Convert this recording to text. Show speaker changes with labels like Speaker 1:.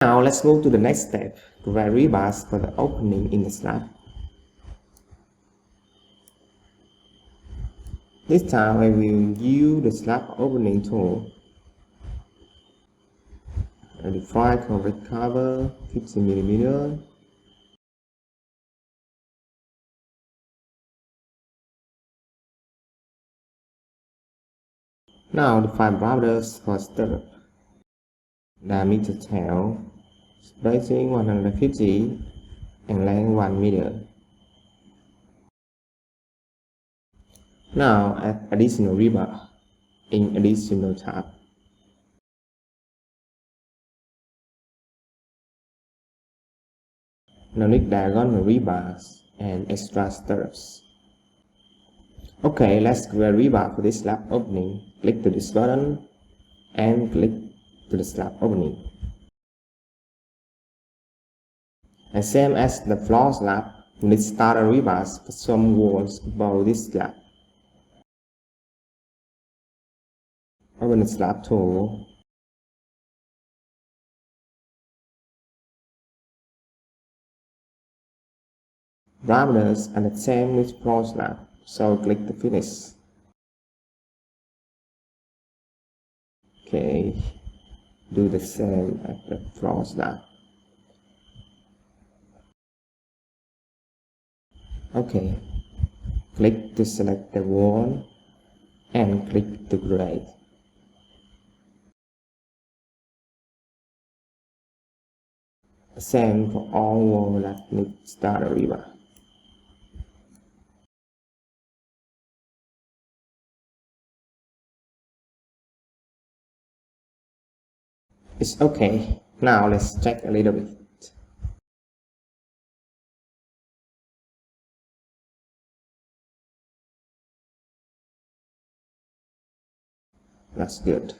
Speaker 1: Now let's move to the next step, create rebars for the opening in the slab. This time I will use the slab opening tool. I define correct cover 50 mm. Now define borders for stirrup. Diameter tail, spacing 150 and length 1 meter. Now add additional rebar in additional tab. Now need diagonal rebars and extra stirrups. Okay, let's create rebar for this slab opening. Click to this button and click to the slab opening. And same as the floor slab, we need starter rebars for some walls above this slab. Open the slab tool. Parameters are the same with floor slab, so click to finish. Okay, do the same as the floor slab. Okay, click to select the wall and click to create. The same for all walls that need starter rebar. It's okay. Now let's check a little bit. That's good.